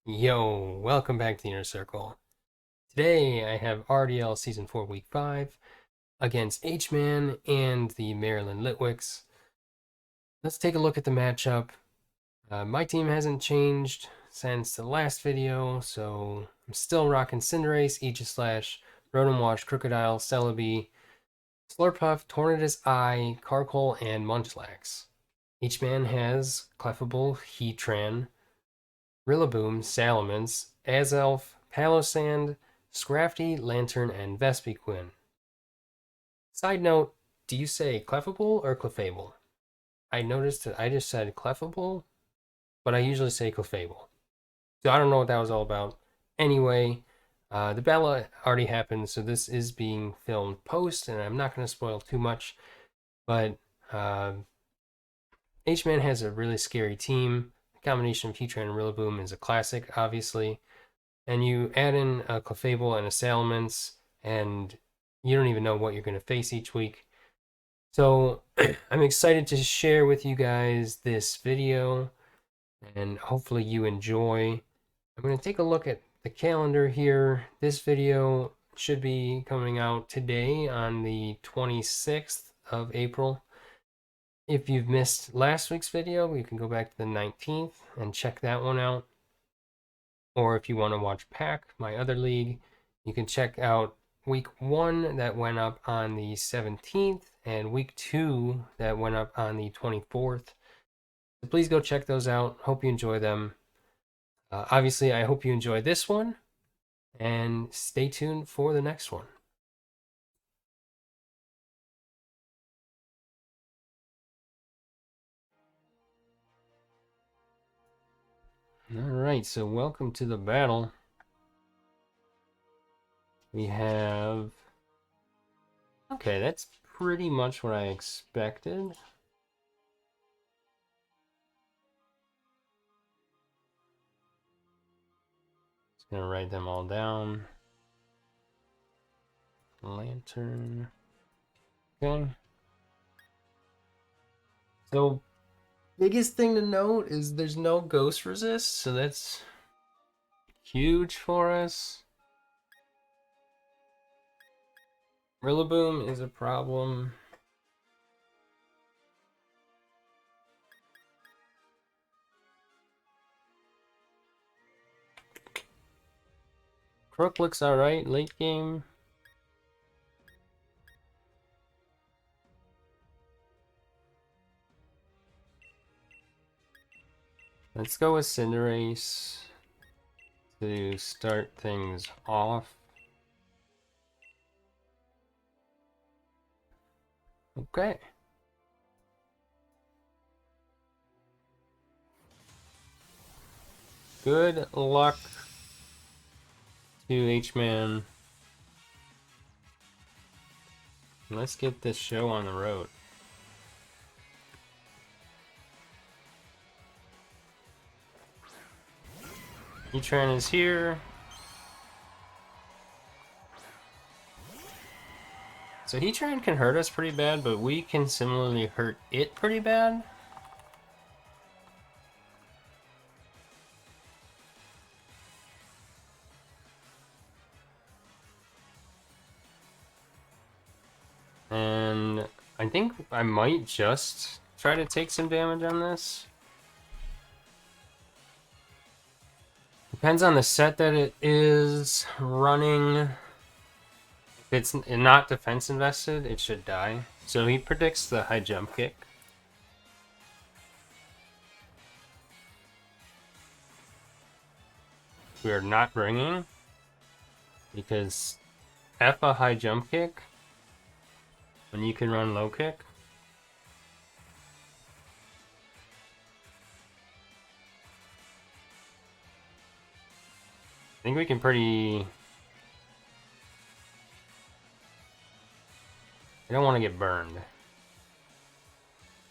Yo, welcome back to the Inner Circle. Today I have RDL Season 4 Week 5 against H-Man and the Maryland Litwicks. Let's take a look at the matchup. My team hasn't changed since the last video, so I'm still rocking Cinderace, Aegislash, Rotom Wash, Crocodile, Celebi, Slurpuff, Tornadus Eye, Carkol, and Munchlax. H-Man has Clefable, Heatran, Rillaboom, Salamence, Azelf, Palossand, Scrafty, Lantern, and Vespiquen. Side note, do you say Clefable or Clefable? I noticed that I just said Clefable, but I usually say Clefable. So I don't know what that was all about. Anyway, the battle already happened, so this is being filmed post, and I'm not going to spoil too much, but H-Man has a really scary team. The combination of Heatran and Rillaboom is a classic, obviously. And you add in a Clefable and a Salamence, and you don't even know what you're going to face each week. So I'm excited to share with you guys this video, and hopefully you enjoy. I'm going to take a look at the calendar here. This video should be coming out today on the 26th of April. If you've missed last week's video, you can go back to the 19th and check that one out. Or if you want to watch Pack, my other league, you can check out week 1 that went up on the 17th and week 2 that went up on the 24th. So please go check those out. Hope you enjoy them. Obviously, I hope you enjoy this one, and stay tuned for the next one. Alright, so welcome to the battle. We have... Okay, that's pretty much what I expected. Just gonna write them all down. Lantern. Okay. So, biggest thing to note is there's no ghost resist, so that's huge for us. Rillaboom is a problem. Crook looks alright late game. Let's go with Cinderace to start things off. Okay. Good luck to H-Man. Let's get this show on the road. Heatran is here. So Heatran can hurt us pretty bad, but we can similarly hurt it pretty bad. And I think I might just try to take some damage on this. Depends on the set that it is running. If it's not defense invested, it should die. So he predicts the high jump kick. We are not bringing because F a high jump kick when you can run low kick. I think we can pretty... I don't want to get burned.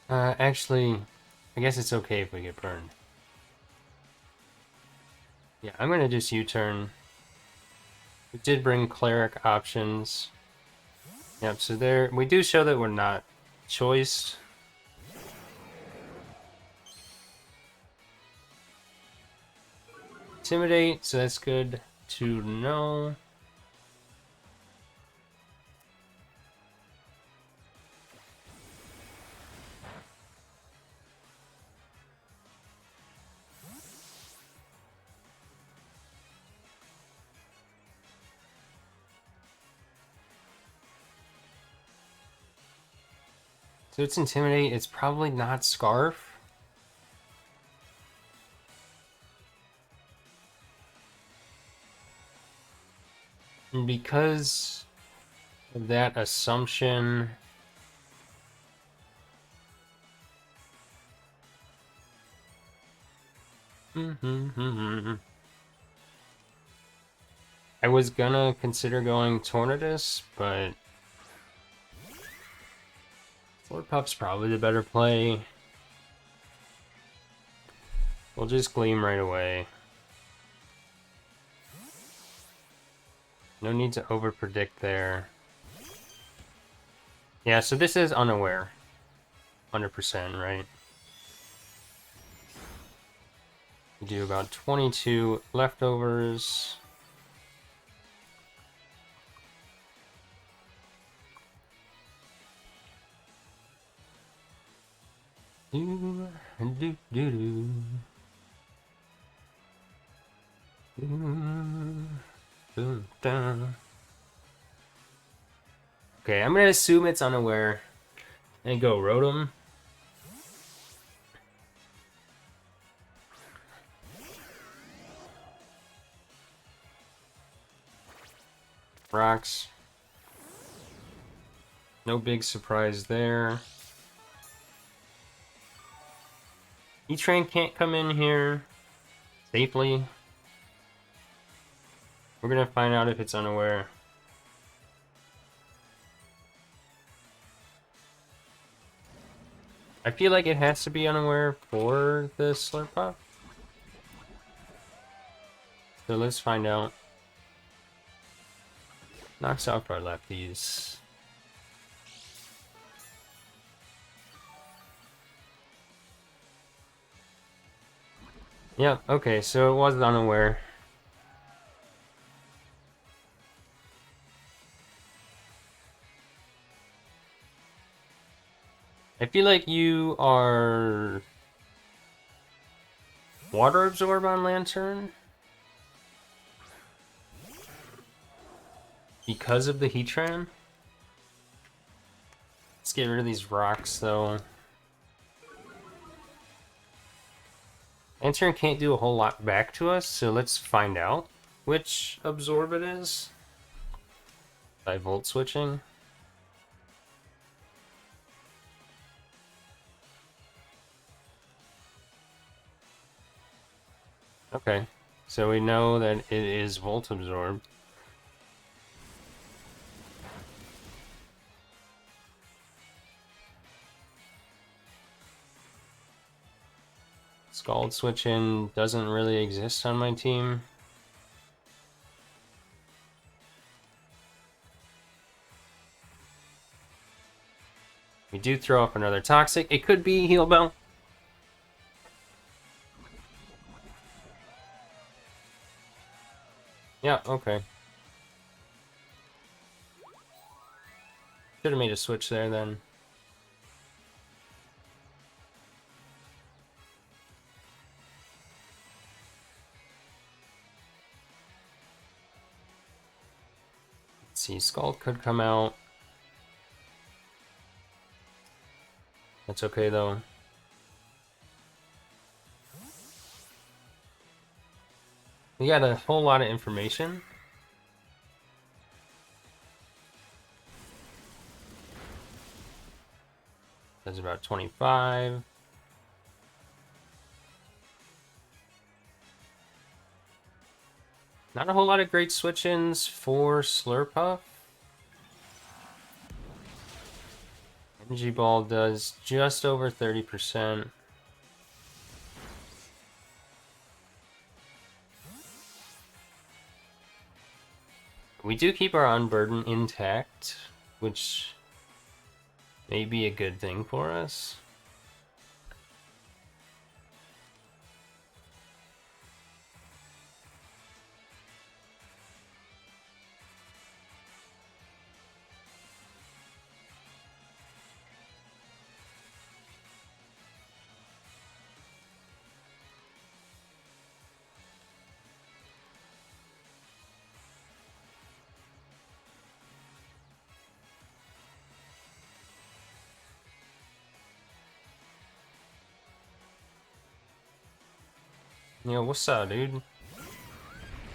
Actually, I guess it's okay if we get burned. Yeah, I'm gonna just U-turn. We did bring cleric options. Yep, so there we do show that we're not choiced. Intimidate, so that's good to know. So it's Intimidate, it's probably not Scarf. And because of that assumption, I was gonna consider going Tornadus, but Slurpup's probably the better play. We'll just Gleam right away. No need to overpredict there. Yeah, so this is Unaware. 100%, right? We do about 22 leftovers. Do, do, do, do. Okay, I'm gonna assume it's Unaware and go Rotom. Rocks. No big surprise there. E-Train can't come in here safely. We're gonna find out if it's Unaware. I feel like it has to be Unaware for the Slurpup. So let's find out. Knocks out our lefties. Yeah, okay, so it was Unaware. I feel like you are Water Absorb on Lantern because of the Heatran. Let's get rid of these rocks, though. Lantern can't do a whole lot back to us, so let's find out which Absorb it is by Volt Switching. Okay, so we know that it is Volt Absorb. Scald Switch-In doesn't really exist on my team. We do throw up another Toxic. It could be Heal Bell. Yeah, okay. Should have made a switch there then. Let's see, Scald could come out. That's okay though. We got a whole lot of information. That's about 25. Not a whole lot of great switch-ins for Slurpuff. Energy Ball does just over 30%. We do keep our Unburden intact, which may be a good thing for us. Yo, what's up, dude?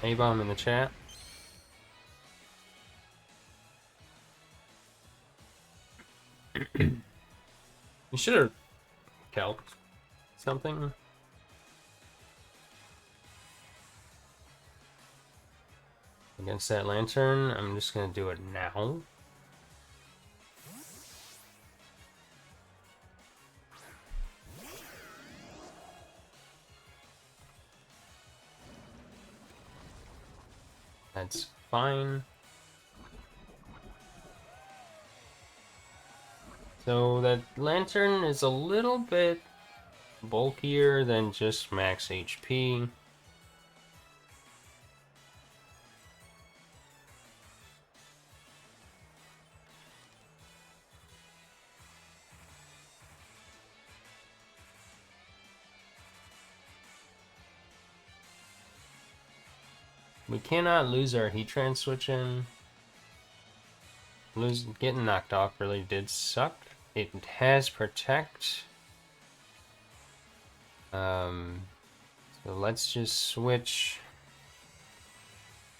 A-bomb in the chat. You should have kelped something. Against that lantern, I'm just gonna do it now. That's fine. So that lantern is a little bit bulkier than just max HP. We cannot lose our Heatran switch in. Getting knocked off really did suck. It has Protect. So let's just switch.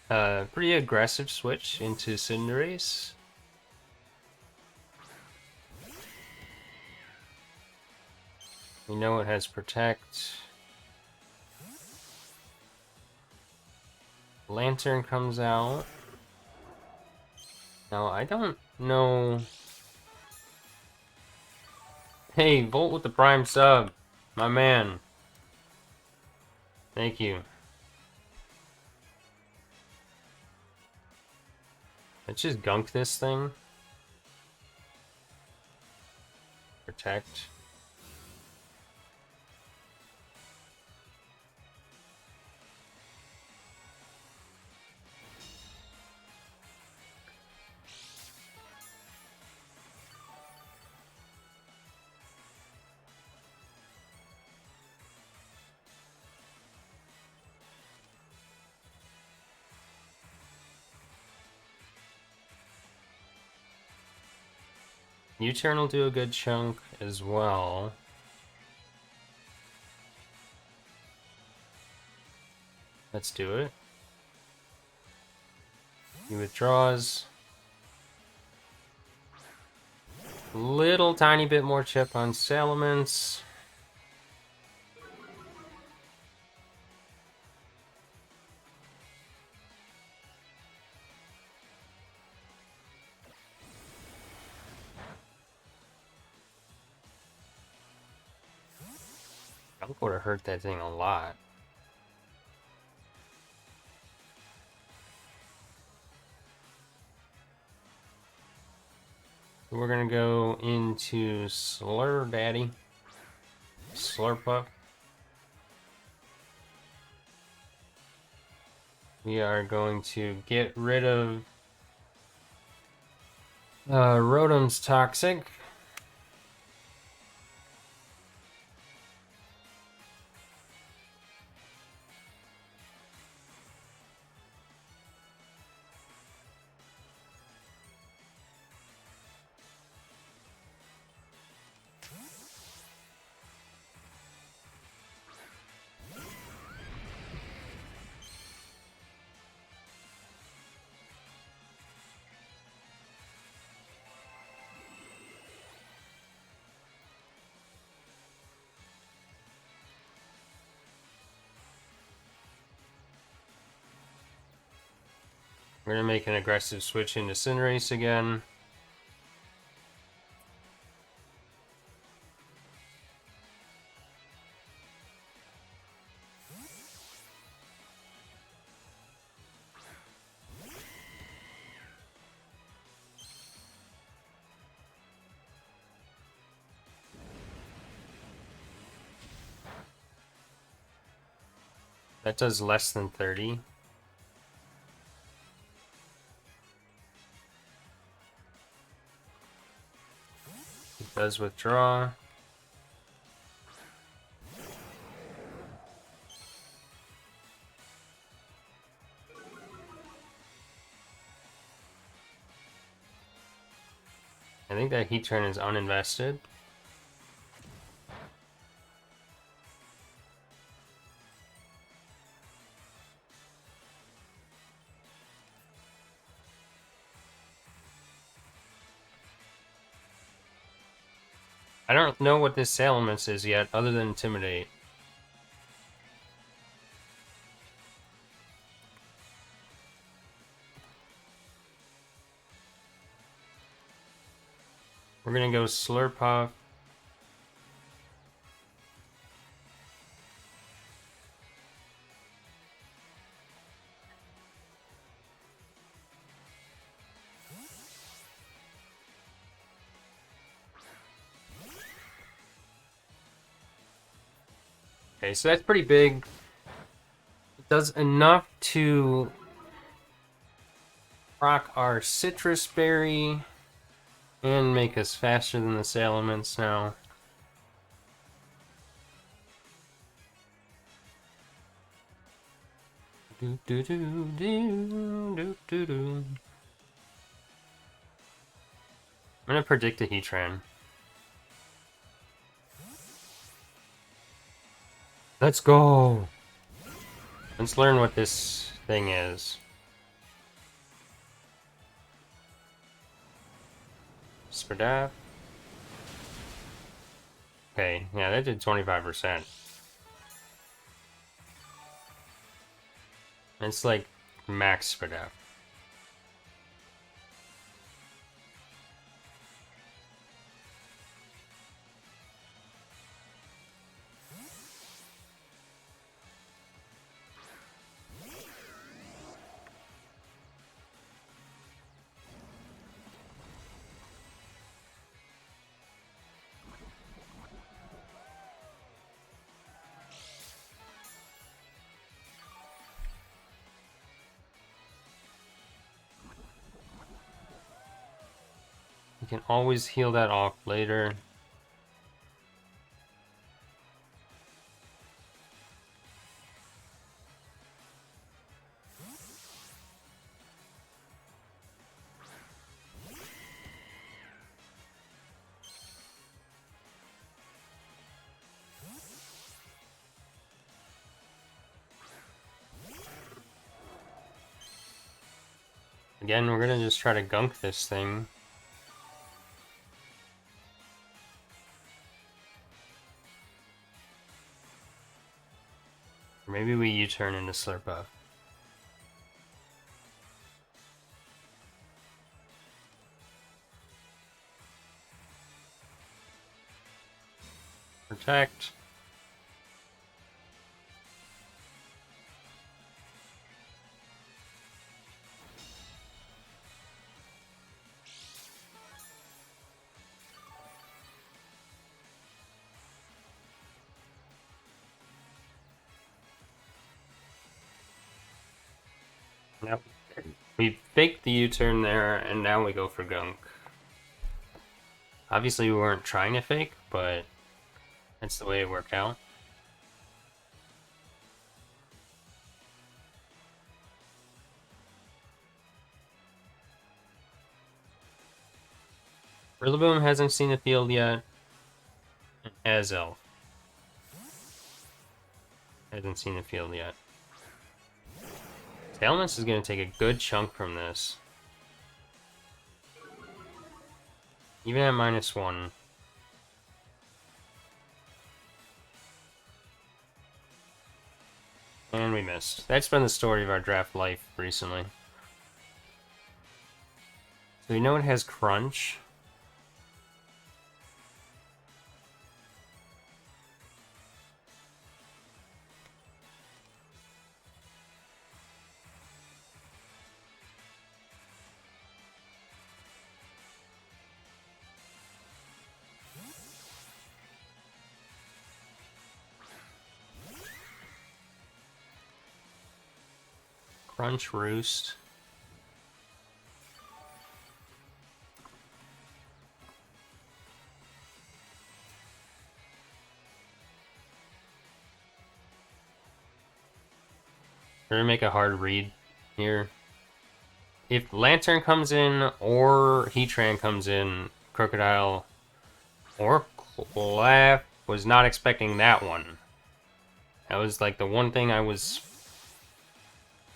Pretty aggressive switch into Cinderace. We know it has Protect. Lantern comes out. Now, I don't know. Hey, Volt with the Prime sub. My man. Thank you. Let's just gunk this thing. Protect. U-turn will do a good chunk as well. Let's do it. He withdraws. Little tiny bit more chip on Salamence. Gunk would have hurt that thing a lot. We're gonna go into Slur Daddy. Slurpup. We are going to get rid of Rotom's Toxic. We're gonna make an aggressive switch into Cinderace again. That does less than 30. It does withdraw. I think that Heatran is uninvested. I don't know what this Salamence is yet, other than Intimidate. We're gonna go Slurpuff. Okay, so that's pretty big. It does enough to proc our Citrus Berry and make us faster than the Salamence now. Do do do do do do do. I'm gonna predict a Heatran. Let's go! Let's learn what this thing is. Spadaf. Okay, yeah, that did 25%. It's like max Spadaf. You can always heal that off later. Again, we're gonna just try to gunk this thing. Or maybe we U-turn into Slurpuff. Protect. Yep. We faked the U-turn there, and now we go for gunk. Obviously, we weren't trying to fake, but that's the way it worked out. Rillaboom hasn't seen the field yet. As Elf hasn't seen the field yet. Salamence is going to take a good chunk from this. Even at -1. And we missed. That's been the story of our draft life recently. So we know it has Crunch. Crunch Roost. We're gonna make a hard read here. If Lantern comes in or Heatran comes in, Crocodile or Clef, was not expecting that one. That was like the one thing I was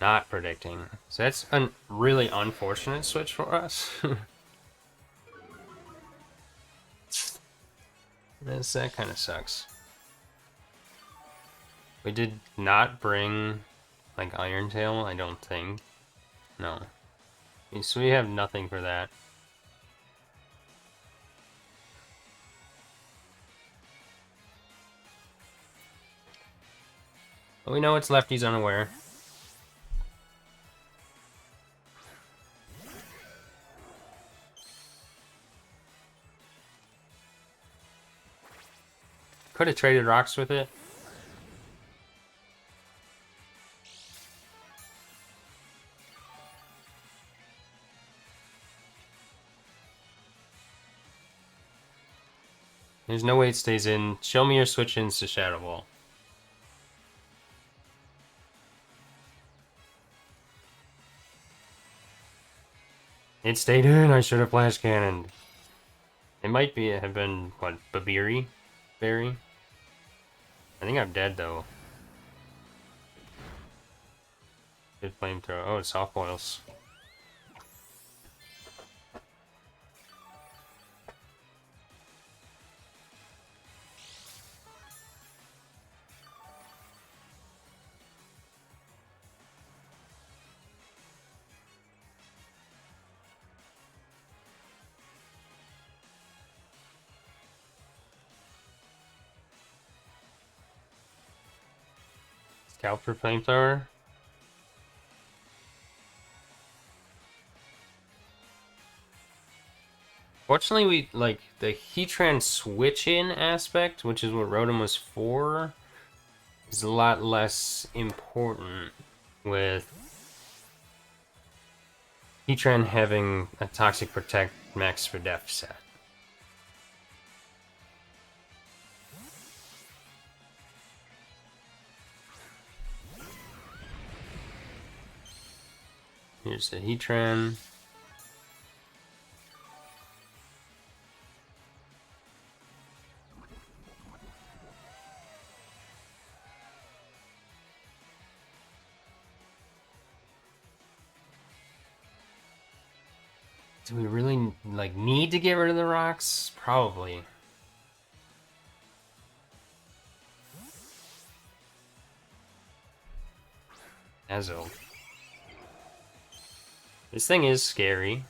not predicting. So that's a really unfortunate switch for us. That kind of sucks. We did not bring, like, Iron Tail, I don't think. No. So we have nothing for that. But we know it's Lefty's unaware. Could have traded rocks with it. There's no way it stays in. Show me your switch-ins to Shadow Ball. It stayed in. I should have flash cannoned. It might have been, what, Babiri? Berry? I think I'm dead, though. Good flamethrower. Oh, it's soft boils. Scout for flamethrower. Fortunately, we, like, the Heatran switch-in aspect, which is what Rotom was for, is a lot less important with Heatran having a Toxic Protect Max for Def set. Here's the Heatran. Do we really, like, need to get rid of the rocks? Probably. Azul. This thing is scary.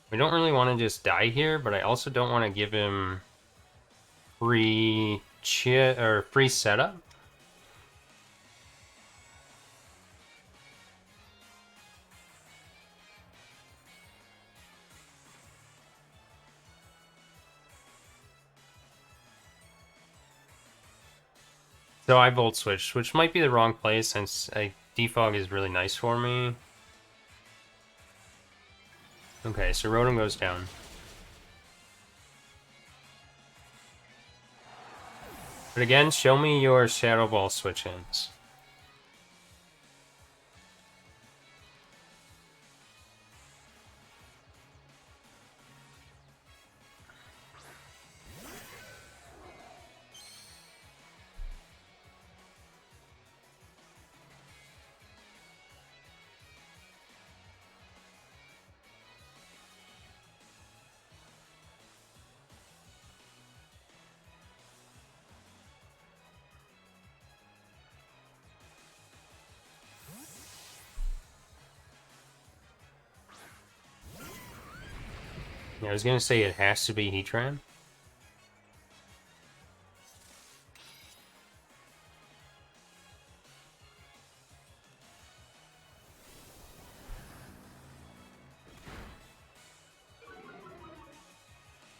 We don't really want to just die here, but I also don't want to give him free setup. So I Volt Switch, which might be the wrong play since Defog is really nice for me. Okay, so Rotom goes down. But again, show me your Shadow Ball switch-ins. Yeah, I was gonna say it has to be Heatran.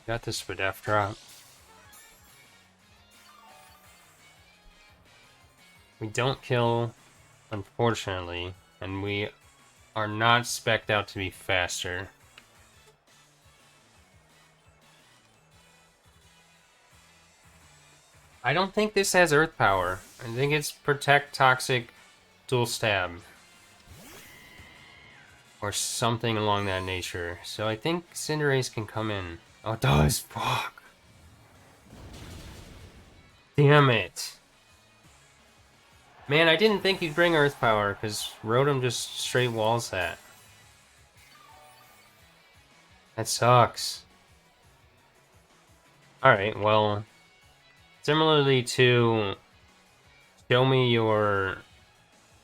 Got this for Def Drop. We don't kill, unfortunately, and we are not spec'd out to be faster. I don't think this has Earth Power. I think it's Protect, Toxic, Dual Stab. Or something along that nature. So I think Cinderace can come in. Oh, it does! Fuck! Damn it! Man, I didn't think you'd bring Earth Power, because Rotom just straight walls that. That sucks. Alright, well, similarly to show me your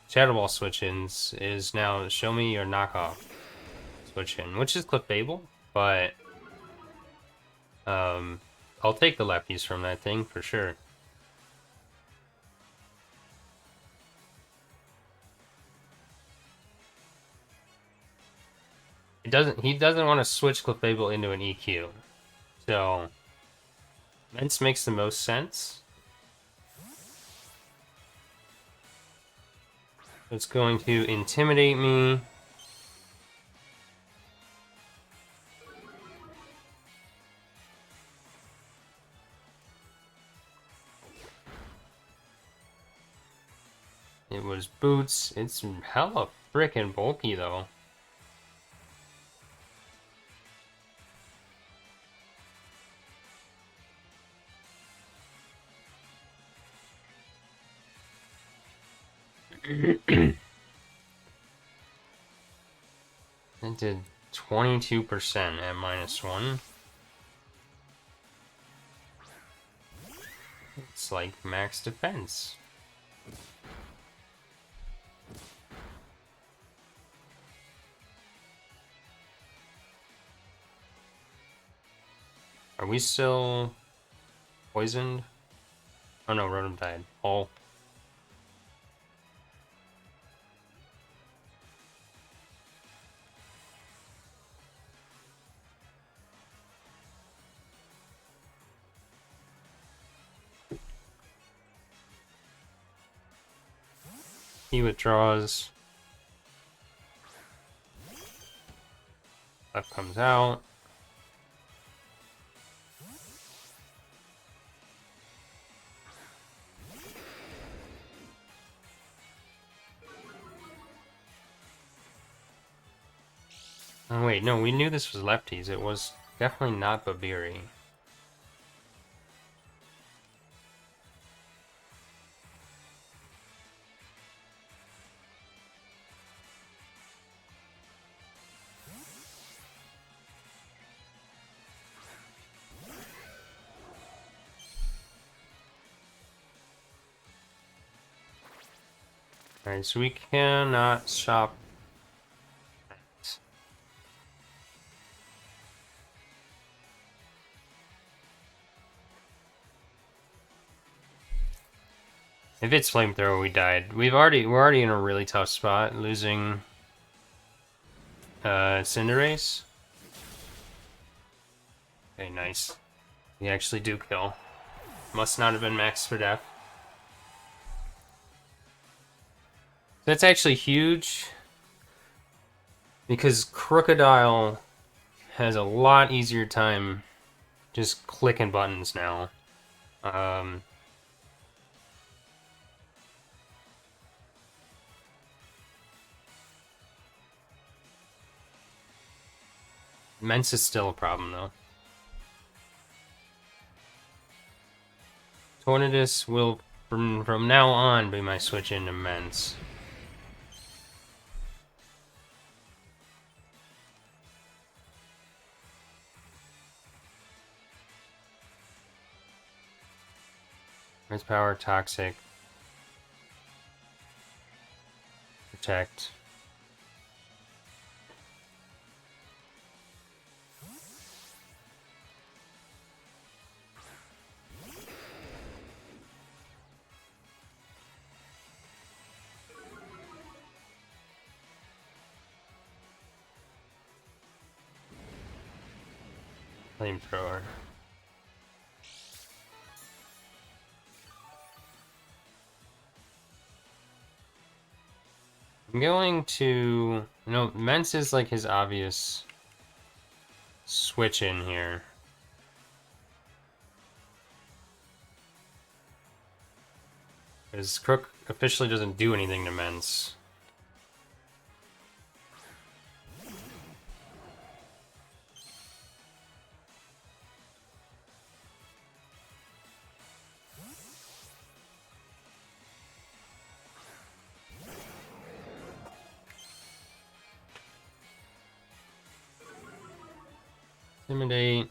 Shadow Ball switch-ins is now show me your knockoff switch-in, which is Clefable, but I'll take the lefties from that thing for sure. He doesn't want to switch Clefable into an EQ. So Mence makes the most sense. It's going to intimidate me. It was boots. It's hella frickin' bulky though. It did 22% at -1. It's like max defense. Are we still poisoned? Oh no, Rotom died. Oh. He withdraws. Left comes out. Oh wait, no, we knew this was lefties. It was definitely not Babiri. Alright, so we cannot shop. If it's flamethrower, we died. We're already in a really tough spot, losing Cinderace. Okay, nice. We actually do kill. Must not have been max for death. That's actually huge because Crocodile has a lot easier time just clicking buttons now. Mence is still a problem though. Tornadus will from now on be my switch into Mence. Earth Power, Toxic, Protect. Flamethrower. I'm going to... Mence is like his obvious switch in here. Because Crook officially doesn't do anything to Mence. Intimidate.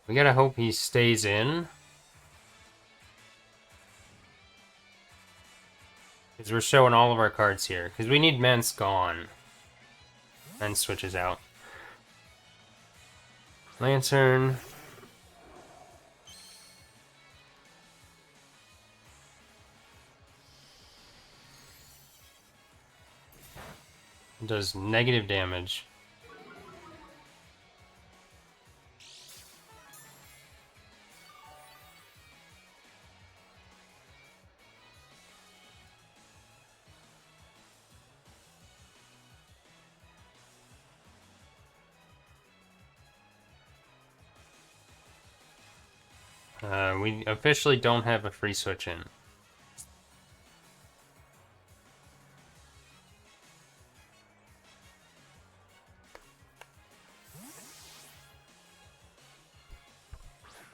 We gotta hope he stays in. Because we're showing all of our cards here. Because we need Mence gone. Mence switches out. Lantern. Does negative damage. We officially don't have a free switch in.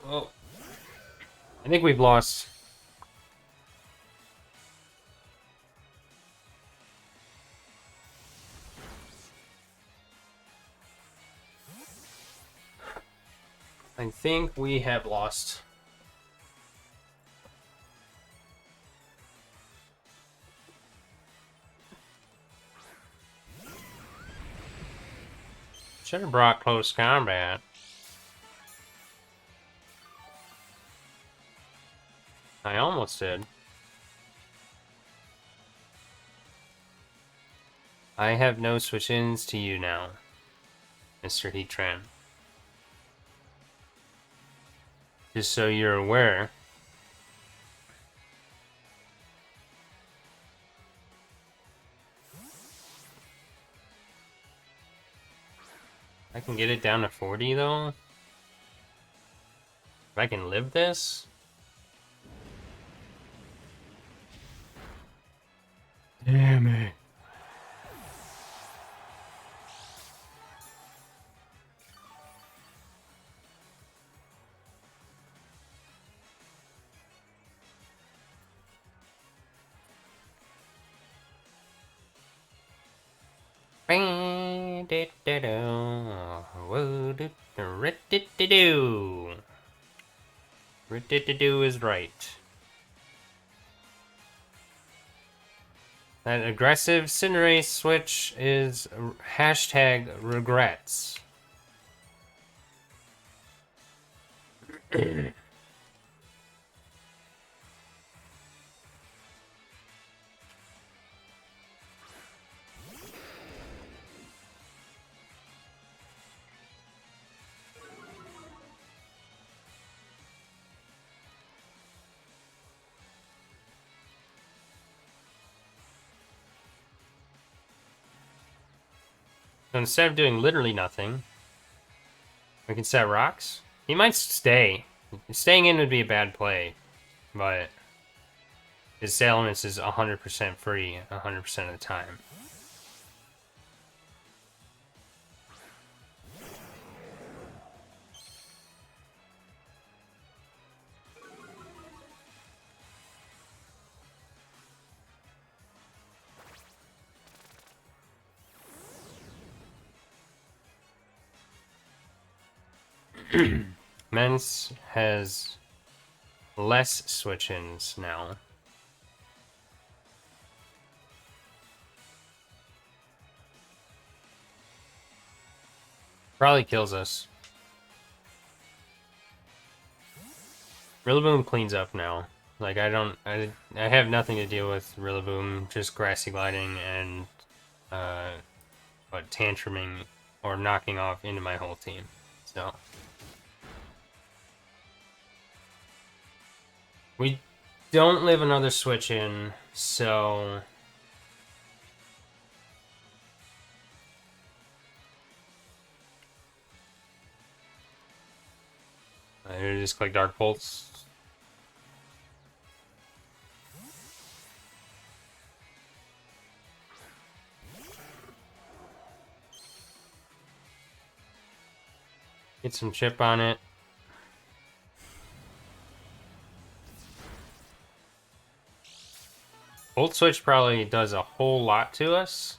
Oh. I think we've lost. I think we have lost. Should have brought close combat. I almost did. I have no switch-ins to you now, Mr. Heatran. Just so you're aware. I can get it down to 40, though. If I can live this. Damn it. Rid-do is right. That aggressive Cinderace switch is hashtag regrets. So instead of doing literally nothing, we can set rocks. He might stay. Staying in would be a bad play, but his Salamence is 100% free 100% of the time. Mence has less switch-ins now. Probably kills us. Rillaboom cleans up now. Like, I have nothing to deal with Rillaboom, just Grassy Gliding and, tantruming or knocking off into my whole team. So. We don't live another switch in, so. I just click Dark Pulse. Get some chip on it. Volt Switch probably does a whole lot to us.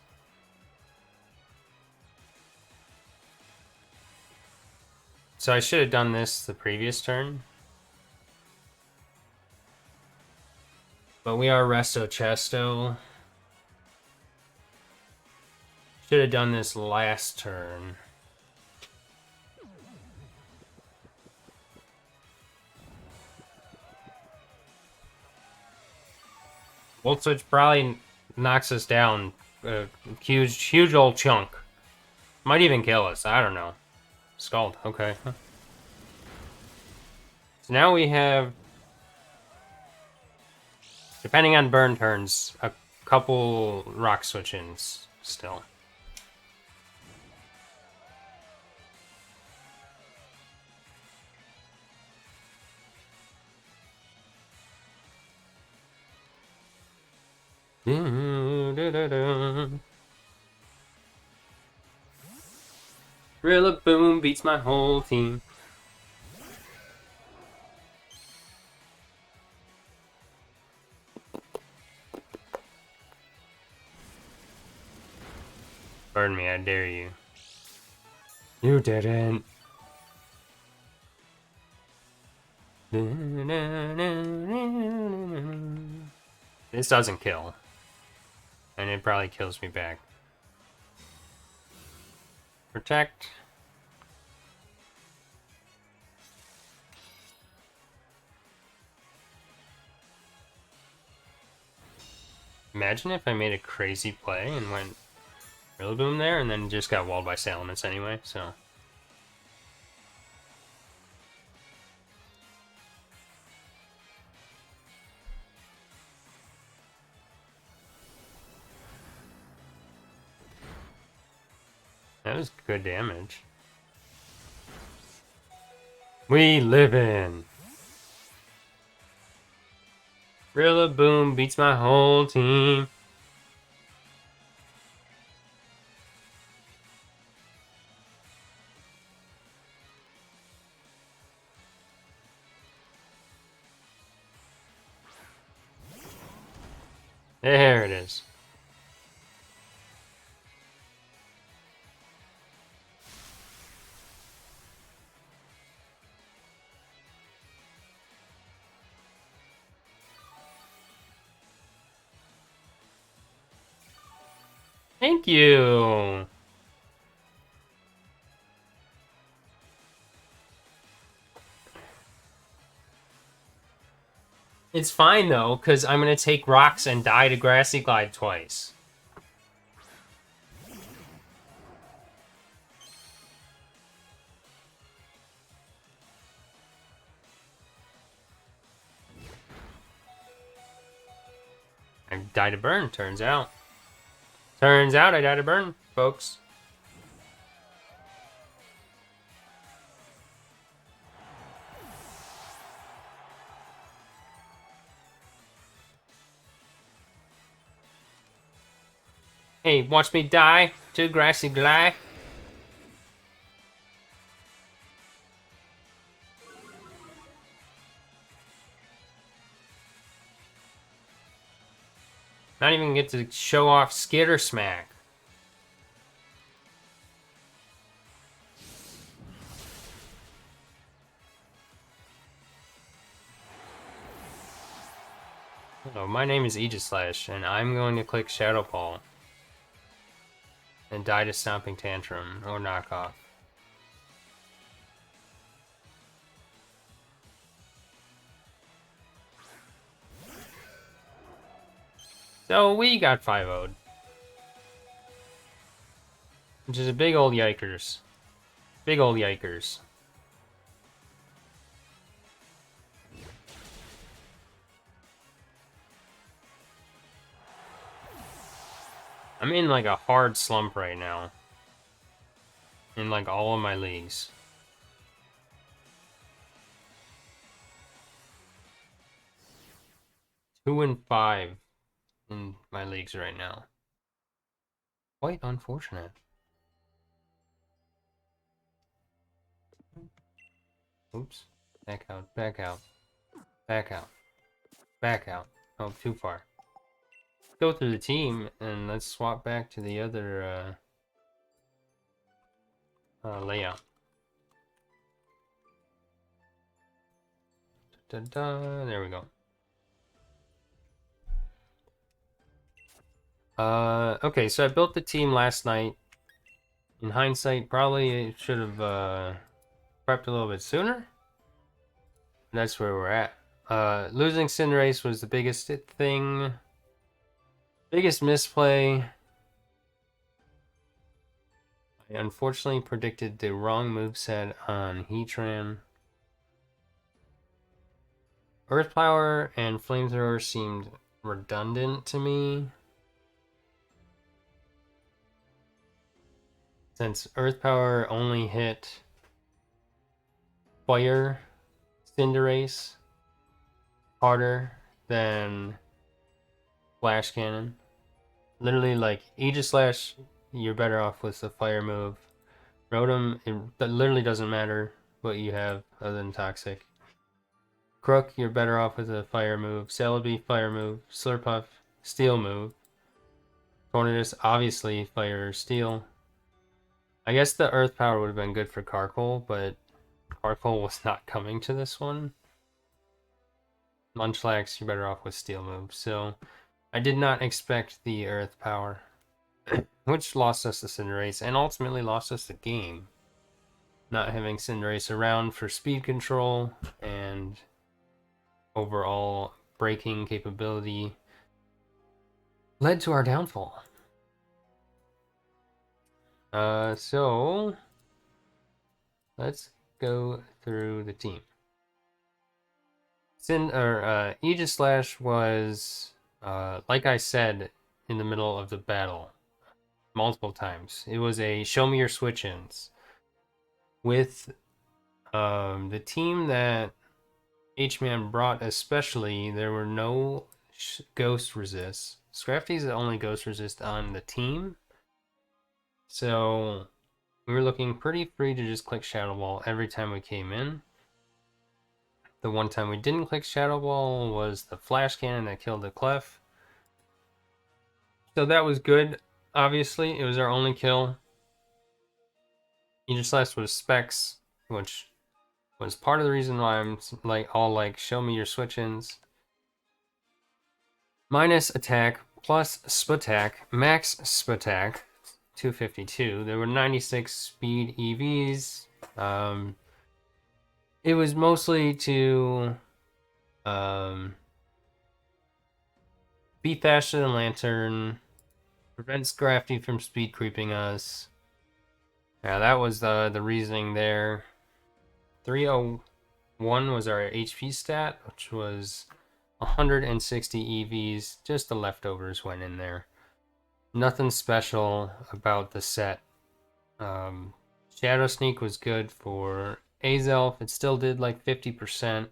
So I should have done this the previous turn. But we are Resto Chesto. Should have done this last turn. Volt Switch probably knocks us down a huge old chunk. Might even kill us. I don't know. Scald. Okay. So now we have, depending on burn turns, a couple rock switch-ins still. Rillaboom beats my whole team. Burn me, I dare you. You didn't. This doesn't kill. And it probably kills me back. Protect. Imagine if I made a crazy play and went Rillaboom there and then just got walled by Salamence anyway, so. That was good damage. We live in. Rillaboom beats my whole team. There it is. Thank you. It's fine though, because I'm going to take rocks and die to Grassy Glide twice. I died to burn, turns out. Turns out I died to burn, folks. Hey, watch me die to Grassy Glide. Not even get to show off Skitter Smack. Hello, my name is Aegislash, and I'm going to click Shadow Ball. And die to Stomping Tantrum, or Knockoff. So we got 5-0'd. Which is a big old yikers. Big old yikers. I'm in like a hard slump right now. In like all of my leagues. Two and 5 in my leagues right now. Quite unfortunate. Oops. Back out, back out, back out, back out. Oh, too far. go through the team and let's swap back to the other layout. There we go. Okay, so I built the team last night. In hindsight, probably should have prepped a little bit sooner. That's where we're at. Losing Cinderace was the biggest thing. Biggest misplay. I unfortunately predicted the wrong moveset on Heatran. Earth Power and Flamethrower seemed redundant to me, since Earth Power only hit Fire Cinderace harder than Flash Cannon. Literally, like, Aegislash, you're better off with the Fire move. Rotom, it literally doesn't matter what you have other than Toxic. Crook, you're better off with a Fire move. Celebi, Fire move. Slurpuff, Steel move. Tornadus, obviously Fire or Steel. I guess the Earth Power would have been good for Carkol, but Carkol was not coming to this one. Munchlax, you're better off with Steel move. So I did not expect the Earth Power, which lost us the Cinderace and ultimately lost us the game. Not having Cinderace around for speed control and overall braking capability led to our downfall. So let's go through the team. Aegislash was, like I said in the middle of the battle multiple times, it was a show me your switch-ins. With the team that H-Man brought especially, there were no ghost resists. Scrafty's the only ghost resist on the team. So we were looking pretty free to just click Shadow Ball every time we came in. The one time we didn't click Shadow Ball was the Flash Cannon that killed the Clef. So that was good. Obviously, it was our only kill. Aegislash was Specs, which was part of the reason why I'm like, show me your switch-ins. Minus attack, plus Spatak, max Spatak, 252. There were 96 speed EVs. It was mostly to be faster than Lantern, prevent Scrafty from speed creeping us. Yeah, that was the reasoning there. 301 was our HP stat, which was 160 EVs. Just the leftovers went in there. Nothing special about the set. Shadow Sneak was good for Azelf. It still did like 50%,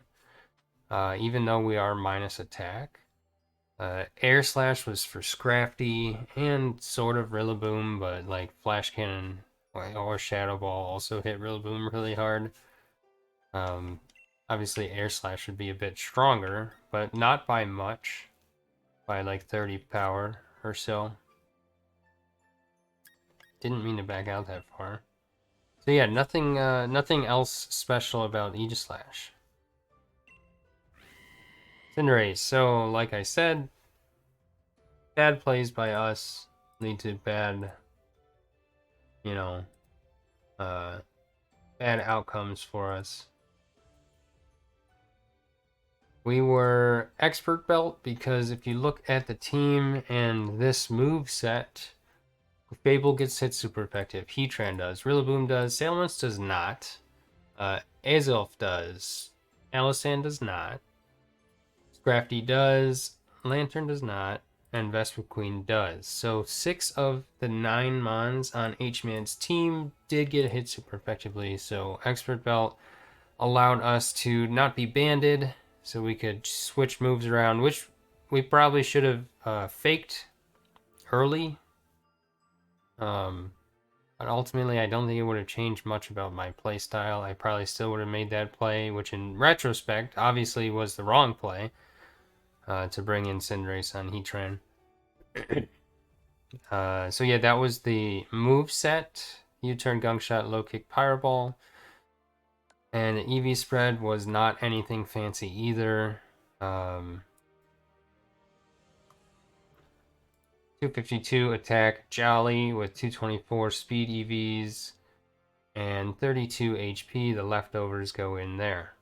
even though we are minus attack. Air Slash was for Scrafty and sort of Rillaboom, but like Flash Cannon or Shadow Ball also hit Rillaboom really hard. Obviously Air Slash would be a bit stronger, but not by much, by like 30 power or so. Didn't mean to back out that far. So yeah, nothing else special about Aegislash. Cinderace. So like I said, bad plays by us lead to bad, bad outcomes for us. We were Expert Belt because if you look at the team and this move set, Fable gets hit super effective. Heatran does. Rillaboom does. Salamence does not. Azelf does. Alisand does not. Scrafty does. Lantern does not. And Vespiquen does. So 6 of the 9 Mons on H-Man's team did get hit super effectively. So Expert Belt allowed us to not be banded, so we could switch moves around, which we probably should have faked early. But ultimately, I don't think it would have changed much about my play style. I probably still would have made that play, which in retrospect, obviously was the wrong play, to bring in Cinderace on Heatran. So yeah, that was the move set. U-turn, gunk shot, low kick, pyro ball. And the EV spread was not anything fancy either. 252 attack Jolly with 224 speed EVs and 32 HP. The leftovers go in there.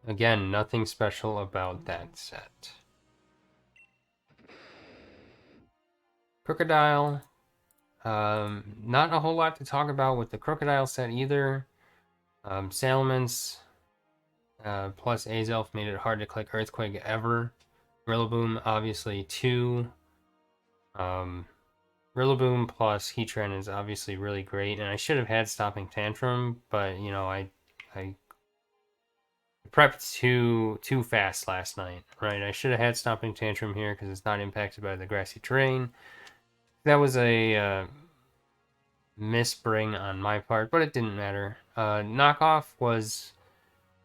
Again, nothing special about that set. Crocodile. Not a whole lot to talk about with the Crocodile set either. Salamence plus Azelf made it hard to click Earthquake ever. Rillaboom, obviously, 2. Rillaboom plus Heatran is obviously really great, and I should have had Stopping Tantrum, but, you know, I prepped too fast last night, right? I should have had Stomping Tantrum here because it's not impacted by the grassy terrain. That was a misbring on my part, but it didn't matter. Knockoff was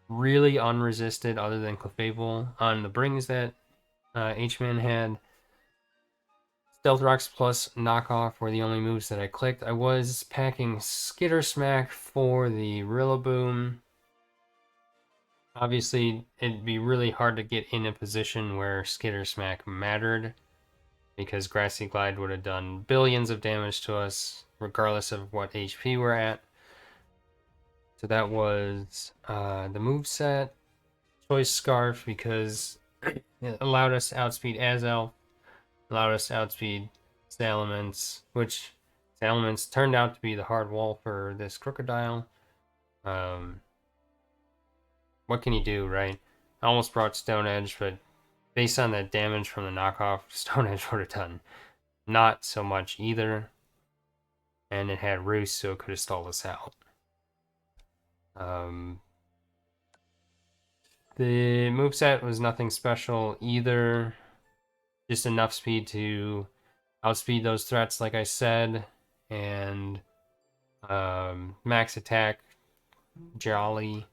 really unresisted other than Clefable on the brings that H-Man had. Stealth Rocks plus Knockoff were the only moves that I clicked. I was packing Skitter Smack for the Rillaboom. Obviously, it'd be really hard to get in a position where Skitter Smack mattered, because Grassy Glide would have done billions of damage to us, regardless of what HP we're at. So that was the moveset. Choice Scarf, because it allowed us to outspeed Azelf, allowed us to outspeed Salamence, which Salamence turned out to be the hard wall for this Crocodile. What can you do, right? I almost brought Stone Edge, but based on that damage from the knockoff, Stone Edge would have done not so much either. And it had Roost, so it could have stalled us out. The moveset was nothing special either. Just enough speed to outspeed those threats, like I said. And max attack, Jolly.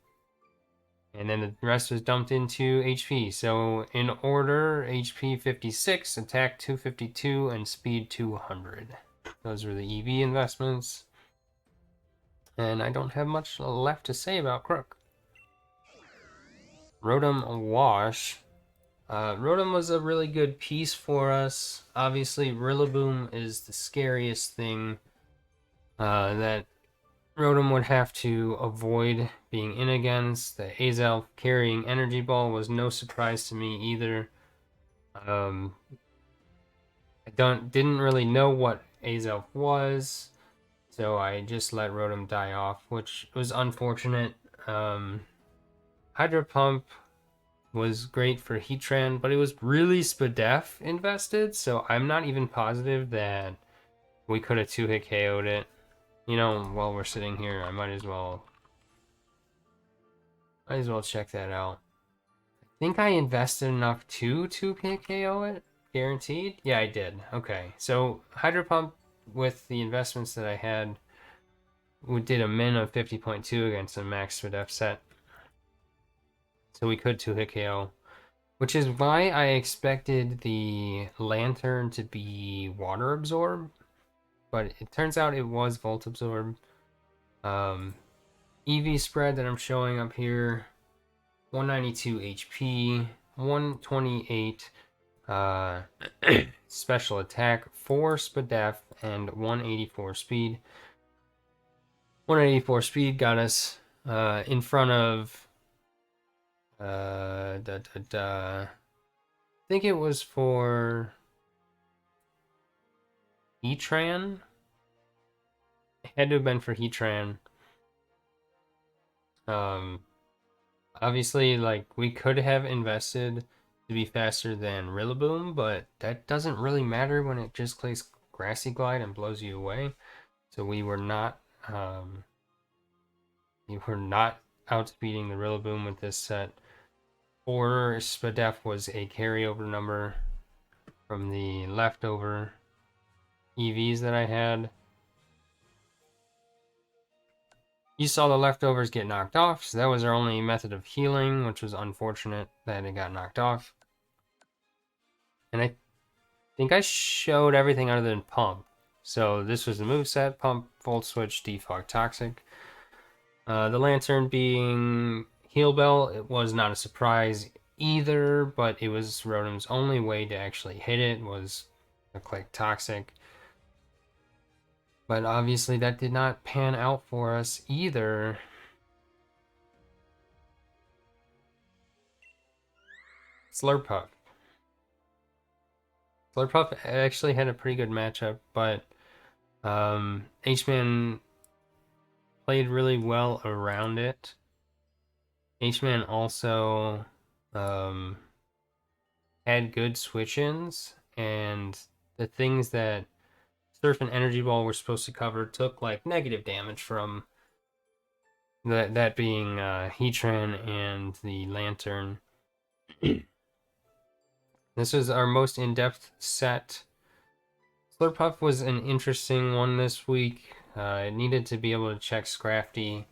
And then the rest was dumped into HP. So in order, HP 56, attack 252, and speed 200. Those were the EV investments. And I don't have much left to say about Crook. Rotom Wash. Rotom was a really good piece for us. Obviously, Rillaboom is the scariest thing that Rotom would have to avoid being in against. The Azelf carrying Energy Ball was no surprise to me either. I didn't really know what Azelf was, so I just let Rotom die off, which was unfortunate. Hydro Pump was great for Heatran, but it was really Spadef invested, so I'm not even positive that we could have 2-hit KO'd it. You know, while we're sitting here, I might as well check that out. I think I invested enough to 2-hit KO it, guaranteed. Yeah, I did. Okay, so Hydro Pump with the investments that I had, we did a min of 50.2 against a max Spadef set. So we could 2-hit KO. Which is why I expected the Lantern to be Water Absorb. But it turns out it was Volt Absorb. EV spread that I'm showing up here, 192 HP, 128 special attack, 4 Spadef, and 184 speed. 184 speed got us in front of I think it was for Heatran. It had to have been for Heatran. Obviously, like, we could have invested to be faster than Rillaboom, but that doesn't really matter when it just plays Grassy Glide and blows you away. So we were not outspeeding the Rillaboom with this set. Or Spadef was a carryover number from the leftover EVs that I had. You saw the leftovers get knocked off, so that was our only method of healing, which was unfortunate that it got knocked off. And think I showed everything other than Pump. So this was the moveset: Pump, Volt Switch, Defog, Toxic. The Lantern being Heal Bell, it was not a surprise either, but it was Rotom's only way to actually hit it was a click Toxic. But obviously that did not pan out for us either. Slurpuff. Slurpuff actually had a pretty good matchup, but H-Man played really well around it. H-Man also had good switch-ins, and the things that Surf and Energy Ball were supposed to cover took like negative damage from that being Heatran and the Lantern. This was our most in-depth set. Slurpuff was an interesting one this week. It needed to be able to check Scrafty.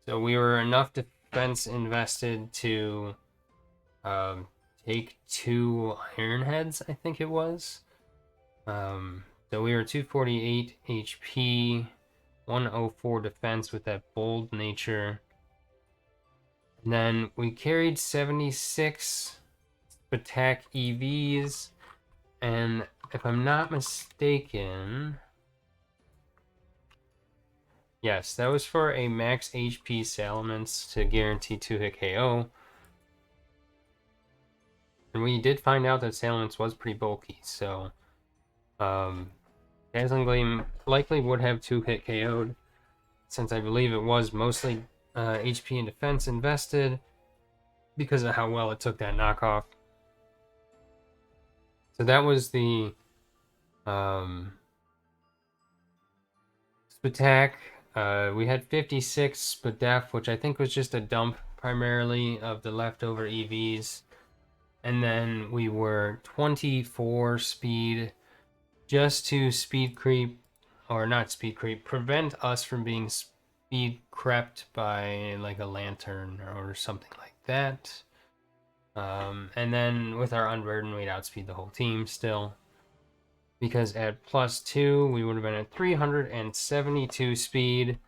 So we were enough defense invested to take 2 Iron Heads, I think it was. So we were 248 HP, 104 defense with that bold nature. And then we carried 76 attack EVs, and if I'm not mistaken, yes, that was for a max HP Salamence to guarantee 2-hit KO. And we did find out that Salamence was pretty bulky, so Dazzling Gleam likely would have 2-hit KO'd, since I believe it was mostly HP and defense invested because of how well it took that knockoff. So that was the Spatak. We had 56 Spadef, which I think was just a dump primarily of the leftover EVs. And then we were 24 speed just to speed creep, or not speed creep, prevent us from being speed crept by like a Lantern or something like that. And then with our Unburden, we'd outspeed the whole team still. Because at +2, we would have been at 372 speed,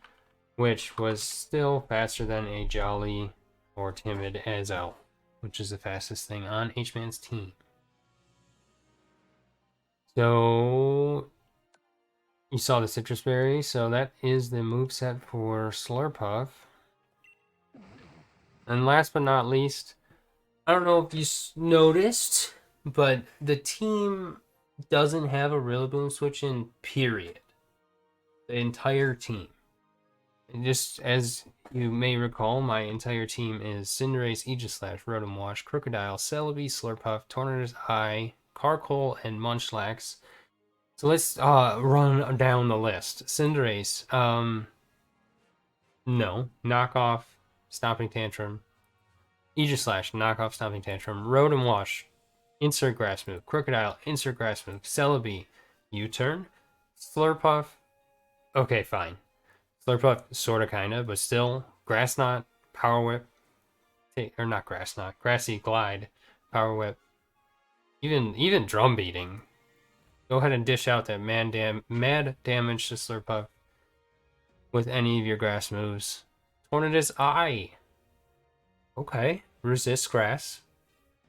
which was still faster than a Jolly or Timid Azel, which is the fastest thing on H-Man's team. So you saw the Citrus Berry, so that is the moveset for Slurpuff. And last but not least, I don't know if you noticed, but the team doesn't have a Rillaboom switch in, period. The entire team. And just as you may recall, my entire team is Cinderace, Aegislash, Rotom Wash, Crocodile, Celebi, Slurpuff, Tornadus Eye, Carkol, and Munchlax. So let's run down the list. Cinderace, no. Knockoff, Stomping Tantrum. Aegislash, knockoff, Stomping Tantrum. Rotom Wash, insert Grass Move. Crocodile, insert Grass Move. Celebi, U-turn. Slurpuff, okay, fine. Slurpuff, sorta, kinda, but still. Grass Knot, Power Whip. Or not Grass Knot, Grassy Glide, Power Whip. Even Drum Beating. Go ahead and dish out that mad damage to Slurpuff with any of your grass moves. Tornadus Eye. Okay. Resist grass.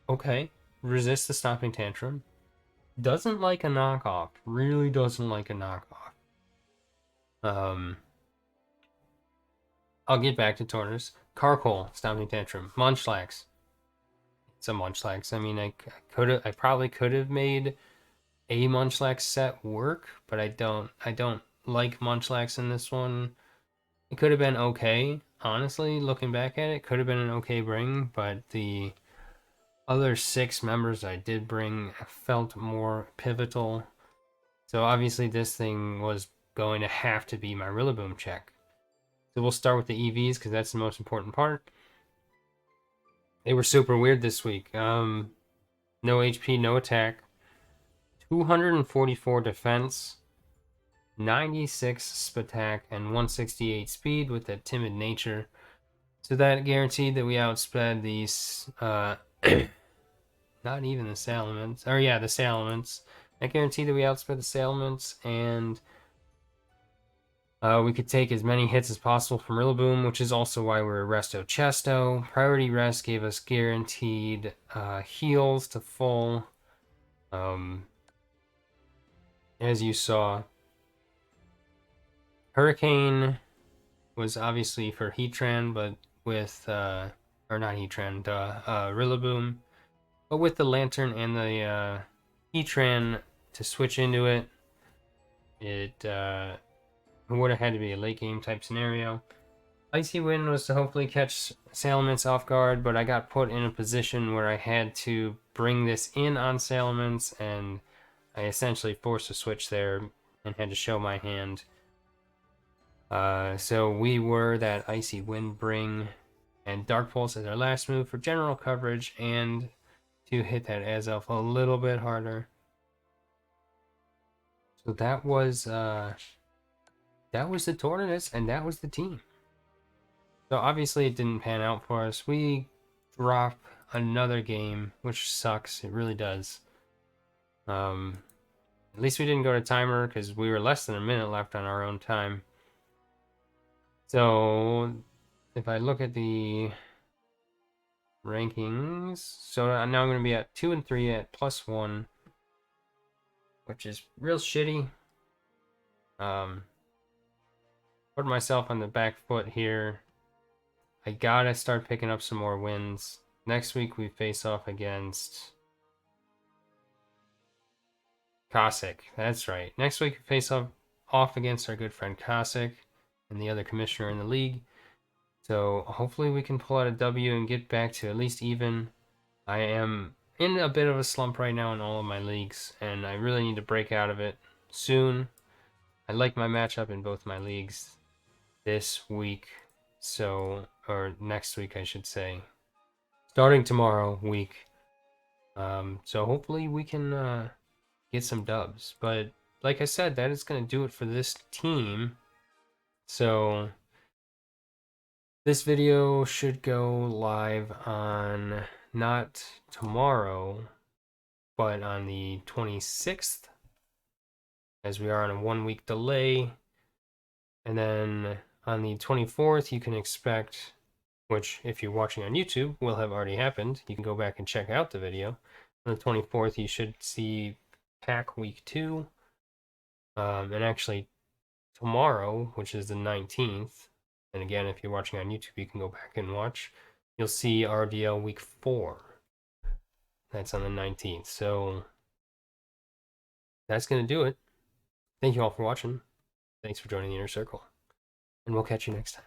Okay. Resist the Stomping Tantrum. Doesn't like a knockoff. Really doesn't like a knockoff. I'll get back to Tornadus. Carkol, Stomping Tantrum. Munchlax. It's a Munchlax. I mean, I probably could have made a Munchlax set work, but I don't like Munchlax in this one. It could have been okay, honestly, looking back at it. Could have been an okay bring, but the other 6 members I did bring felt more pivotal. So obviously this thing was going to have to be my Rillaboom check. So we'll start with the EVs because that's the most important part. They were super weird this week. No HP, no attack. 244 defense, 96 Spatak, and 168 speed with that timid nature. So that guaranteed that we outsped these, not even the Salamence. Or yeah, the Salamence. That guaranteed that we outspent the assailants, and we could take as many hits as possible from Rillaboom, which is also why we're Resto Chesto. Priority Rest gave us guaranteed heals to full. As you saw, Hurricane was obviously for Heatran, but with, or not Heatran, Rillaboom. But with the Lantern and the Heatran to switch into it, it would have had to be a late game type scenario. Icy Wind was to hopefully catch Salamence off guard, but I got put in a position where I had to bring this in on Salamence, and I essentially forced a switch there and had to show my hand. So we were that Icy Wind bring and Dark Pulse as our last move for general coverage and to hit that Azelf a little bit harder. So that was the Tornadus, and that was the team. So obviously it didn't pan out for us. We drop another game, which sucks. It really does. At least we didn't go to timer because we were less than a minute left on our own time. So if I look at the rankings, so now I'm going to be at 2 and 3 at +1, which is real shitty. Put myself on the back foot here. I gotta start picking up some more wins. Next week we face off against Cossack. That's right. Next week we face off against our good friend Cossack and the other commissioner in the league. So hopefully we can pull out a W and get back to at least even. I am in a bit of a slump right now in all of my leagues, and I really need to break out of it soon. I like my matchup in both my leagues this week, or next week I should say. Starting tomorrow week. So hopefully we can get some dubs. But like I said, that is going to do it for this team. So this video should go live on not tomorrow, but on the 26th, as we are on a 1-week delay. And then on the 24th, you can expect, which if you're watching on YouTube will have already happened. You can go back and check out the video. On the 24th, you should see Pack Week 2. And actually tomorrow, which is the 19th, and again, if you're watching on YouTube, you can go back and watch. You'll see RoDL Week 4. That's on the 19th. So that's going to do it. Thank you all for watching. Thanks for joining the Inner Circle. And we'll catch you next time.